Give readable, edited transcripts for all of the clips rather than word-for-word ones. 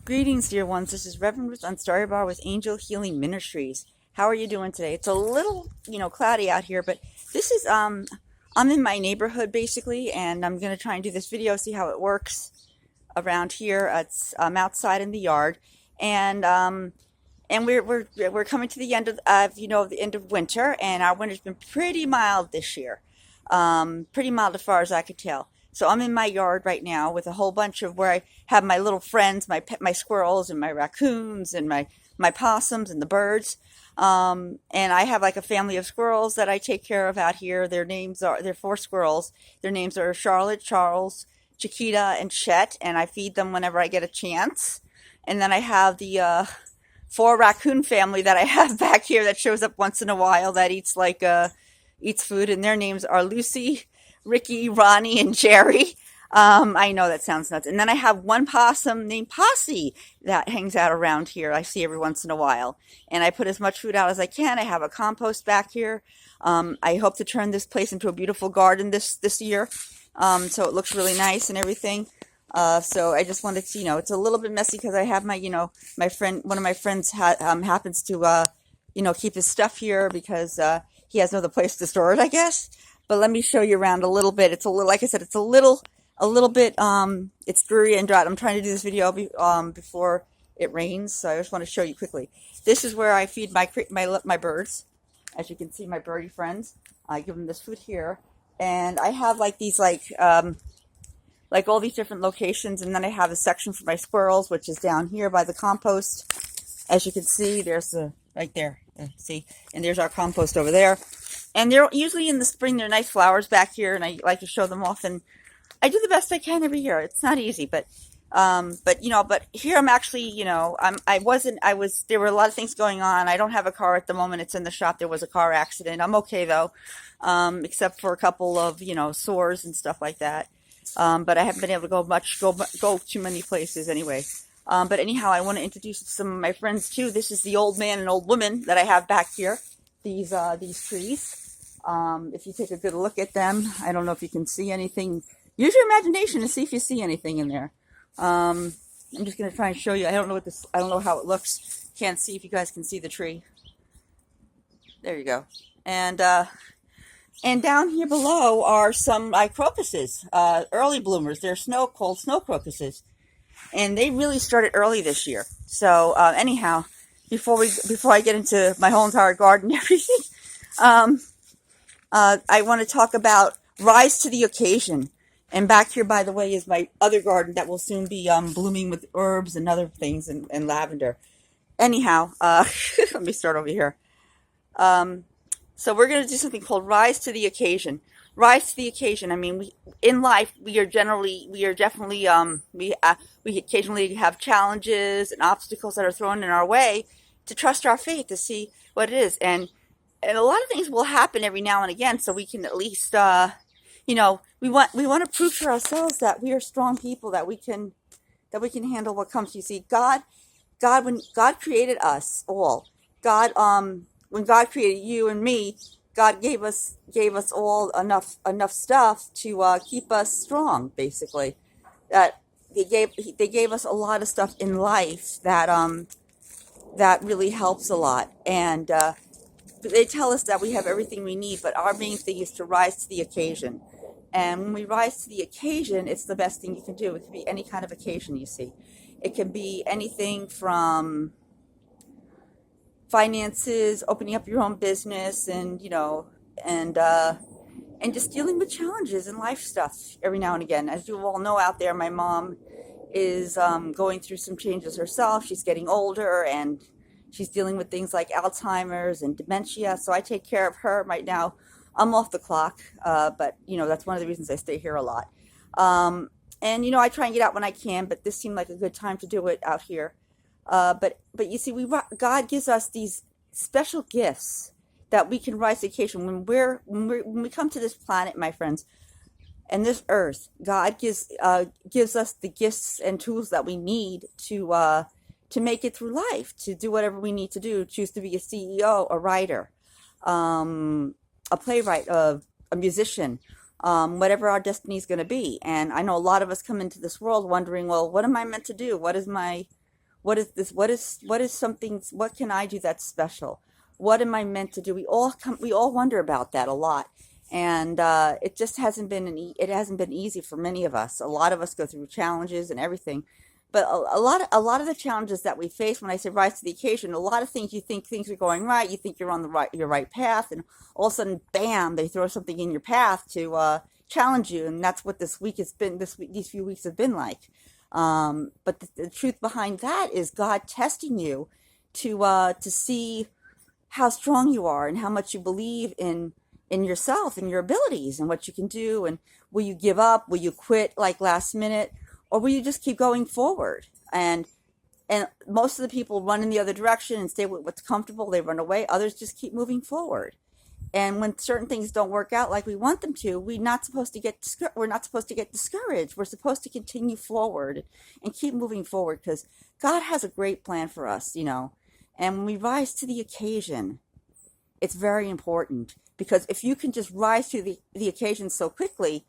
Greetings, dear ones. This is Reverend Ruth on Story Bar with Angel Healing Ministries. How are you doing today? It's a little, cloudy out here, but this is I'm in my neighborhood basically, and I'm gonna try and do this video, see how it works around here. It's outside in the yard, and we're coming to the end of the end of winter, and our winter's been pretty mild this year, pretty mild as far as I could tell. So I'm in my yard right now with a whole bunch of where I have my little friends, my squirrels and my raccoons and my possums and the birds. And I have like a family of squirrels that I take care of out here. They're four squirrels. Their names are Charlotte, Charles, Chiquita, and Chet, and I feed them whenever I get a chance. And then I have the four raccoon family that I have back here that shows up once in a while that eats food, and their names are Lucy, Ricky, Ronnie, and Jerry. I know that sounds nuts. And then I have one possum named Posse that hangs out around here. I see every once in a while. And I put as much food out as I can. I have a compost back here. I hope to turn this place into a beautiful garden this year. So it looks really nice and everything. So I just wanted to, it's a little bit messy because I have my friend, one of my friends happens to, keep his stuff here because he has no other place to store it, I guess. But let me show you around a little bit. It's a little, like I said, it's a little bit, it's dreary and dry. I'm trying to do this video before it rains, so I just want to show you quickly. This is where I feed my birds. As you can see, my birdie friends. I give them this food here, and I have like these like all these different locations, and then I have a section for my squirrels, which is down here by the compost. As you can see, there's the right there. See, and there's our compost over there. And they're usually in the spring. They're nice flowers back here, and I like to show them off. And I do the best I can every year. It's not easy, but here I'm actually, there were a lot of things going on. I don't have a car at the moment. It's in the shop. There was a car accident. I'm okay though, except for a couple of, sores and stuff like that. But I haven't been able to go too many places anyway. But anyhow, I want to introduce some of my friends too. This is the old man and old woman that I have back here. These trees. If you take a good look at them, I don't know if you can see anything. Use your imagination to see if you see anything in there. I'm just going to try and show you. I don't know how it looks. Can't see if you guys can see the tree. There you go. And down here below are some crocuses, early bloomers. They're called snow crocuses. And they really started early this year. So, anyhow, before I get into my whole entire garden and everything, I want to talk about rise to the occasion. And back here, by the way, is my other garden that will soon be blooming with herbs and other things and lavender. Anyhow, let me start over here. So we're going to do something called rise to the occasion. Rise to the occasion. I mean, in life, we occasionally have challenges and obstacles that are thrown in our way to trust our faith to see what it is. And a lot of things will happen every now and again, so we can at least, we want to prove to ourselves that we are strong people, that we can handle what comes. You see, when God created us all, when God created you and me, God gave us all enough stuff to keep us strong. Basically, that they gave us a lot of stuff in life that really helps a lot, and they tell us that we have everything we need. But our main thing is to rise to the occasion. And when we rise to the occasion, it's the best thing you can do. It can be any kind of occasion. You see, it can be anything from finances, opening up your own business, and just dealing with challenges and life stuff every now and again. As you all know out there, my mom is going through some changes herself. She's getting older, and she's dealing with things like Alzheimer's and dementia. So I take care of her right now. I'm off the clock, but that's one of the reasons I stay here a lot. And I try and get out when I can, but this seemed like a good time to do it out here. But you see, God gives us these special gifts that we can rise to the occasion. When we come to this planet, my friends, and this earth, God gives us the gifts and tools that we need to make it through life, to do whatever we need to do. Choose to be a CEO, a writer, a playwright, a musician, whatever our destiny is going to be. And I know a lot of us come into this world wondering, well, what am I meant to do? What is my What is this? What is something, what can I do that's special? What am I meant to do? We all wonder about that a lot. And it just hasn't been it hasn't been easy for many of us. A lot of us go through challenges and everything. But a lot of the challenges that we face, when I say rise to the occasion, a lot of things, you think things are going right, you think you're on your right path, and all of a sudden, bam, they throw something in your path to challenge you, and that's what this week has been. These few weeks have been like. But the truth behind that is God testing you to see how strong you are and how much you believe in yourself and your abilities and what you can do. And will you give up? Will you quit like last minute? Or will you just keep going forward? And most of the people run in the other direction and stay with what's comfortable. They run away. Others just keep moving forward. And when certain things don't work out like we want them to, we're not supposed to get discouraged. We're supposed to continue forward and keep moving forward, because God has a great plan for us, you know. And when we rise to the occasion, it's very important, because if you can just rise to the occasion so quickly,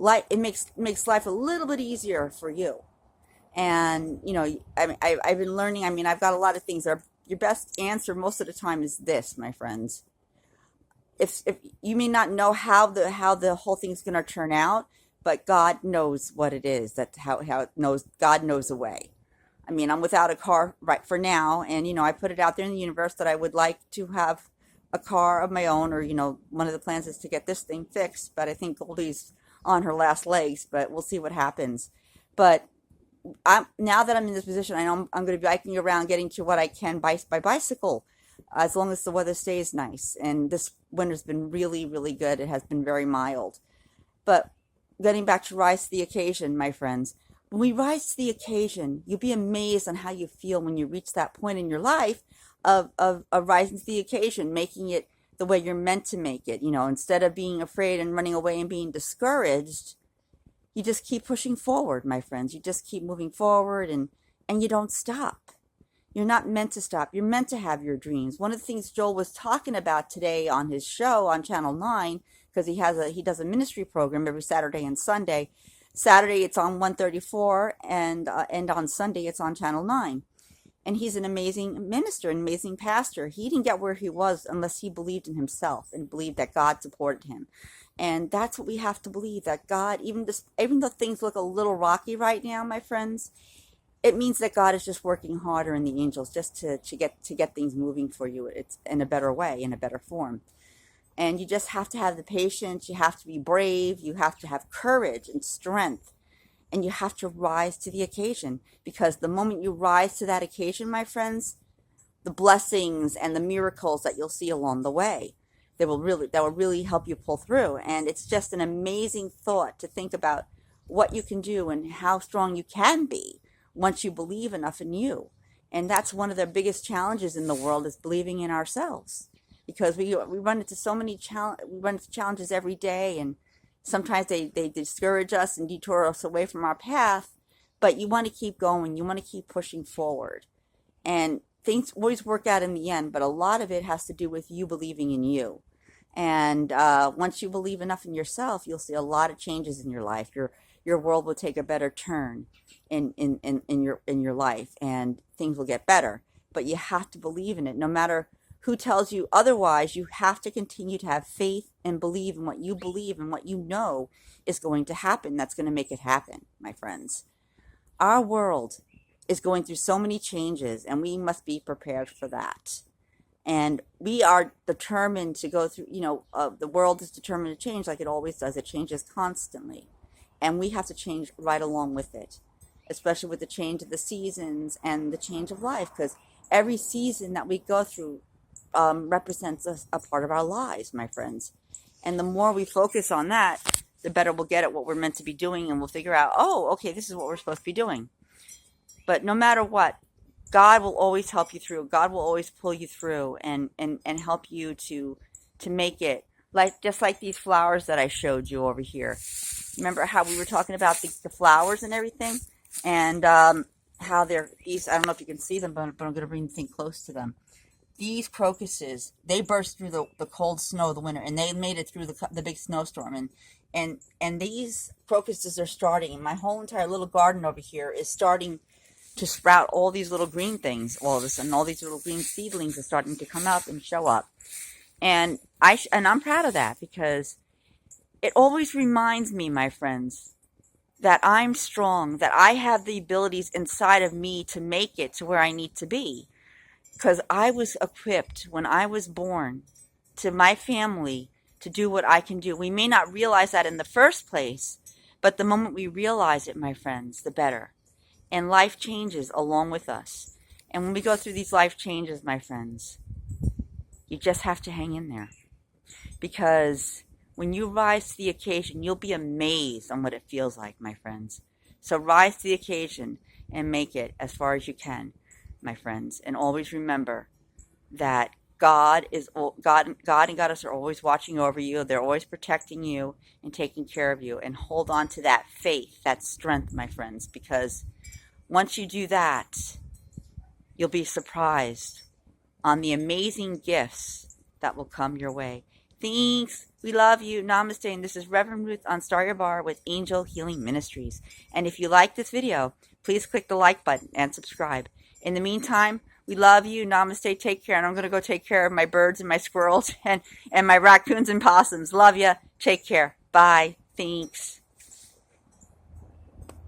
it makes life a little bit easier for you. And you know, I've been learning. I mean, I've got a lot of things. Your best answer most of the time is this, my friends. If you may not know how the whole thing's going to turn out, but God knows what it is. That's how it knows. God knows a way. I mean, I'm without a car right for now, and you know, I put it out there in the universe that I would like to have a car of my own, or you know, one of the plans is to get this thing fixed. But I think Goldie's on her last legs, but we'll see what happens. But now that I'm in this position, I know I'm going to be biking around, getting to what I can by bicycle, as long as the weather stays nice. And this winter's been really, really good. It has been very mild. But getting back to rise to the occasion, my friends, when we rise to the occasion, you'll be amazed on how you feel when you reach that point in your life of rising to the occasion, making it the way you're meant to make it. You know, instead of being afraid and running away and being discouraged, you just keep pushing forward, my friends. You just keep moving forward, and you don't stop. You're not meant to stop. You're meant to have your dreams. One of the things Joel was talking about today on his show on Channel 9, because he does a ministry program every Saturday and Sunday. Saturday it's on 134, and on Sunday it's on Channel 9. And he's an amazing minister, an amazing pastor. He didn't get where he was unless he believed in himself and believed that God supported him. And that's what we have to believe, that God, even though things look a little rocky right now, my friends, it means that God is just working harder in the angels just to get things moving for you. It's in a better way, in a better form. And you just have to have the patience. You have to be brave. You have to have courage and strength. And you have to rise to the occasion, because the moment you rise to that occasion, my friends, the blessings and the miracles that you'll see along the way, that will really help you pull through. And it's just an amazing thought to think about what you can do and how strong you can be once you believe enough in you. And that's one of the biggest challenges in the world, is believing in ourselves, because we run into challenges every day, and sometimes they discourage us and detour us away from our path. But you want to keep going. You want to keep pushing forward. And things always work out in the end, but a lot of it has to do with you believing in you. And once you believe enough in yourself, you'll see a lot of changes in your life. Your world will take a better turn in your life, and things will get better. But you have to believe in it. No matter who tells you otherwise, you have to continue to have faith and believe in what you believe and what you know is going to happen. That's going to make it happen, my friends. Our world is going through so many changes, and we must be prepared for that. And we are determined to go through, the world is determined to change like it always does. It changes constantly. And we have to change right along with it, especially with the change of the seasons and the change of life, because every season that we go through represents a part of our lives, my friends. And the more we focus on that, the better we'll get at what we're meant to be doing, and we'll figure out, oh, okay, this is what we're supposed to be doing. But no matter what, God will always help you through. God will always pull you through and help you to make it. Just like these flowers that I showed you over here. Remember how we were talking about the flowers and everything? And how they're these, I don't know if you can see them, but I'm going to bring the thing close to them. These crocuses, they burst through the cold snow of the winter, and they made it through the big snowstorm. And these crocuses are starting. My whole entire little garden over here is starting to sprout all these little green things. All of a sudden, all these little green seedlings are starting to come up and show up. And I'm proud of that, because it always reminds me, my friends, that I'm strong, that I have the abilities inside of me to make it to where I need to be. Because I was equipped when I was born to my family to do what I can do. We may not realize that in the first place, but the moment we realize it, my friends, the better. And life changes along with us. And when we go through these life changes, my friends, you just have to hang in there. Because when you rise to the occasion, you'll be amazed on what it feels like, my friends. So rise to the occasion and make it as far as you can, my friends. And always remember that God and Goddess are always watching over you. They're always protecting you and taking care of you. And hold on to that faith, that strength, my friends, because once you do that, you'll be surprised on the amazing gifts that will come your way. Thanks. We love you. Namaste. And this is Reverend Ruth on Star Your Bar with Angel Healing Ministries. And if you like this video, please click the like button and subscribe. In the meantime, we love you. Namaste. Take care. And I'm going to go take care of my birds and my squirrels and my raccoons and possums. Love ya. Take care. Bye. Thanks.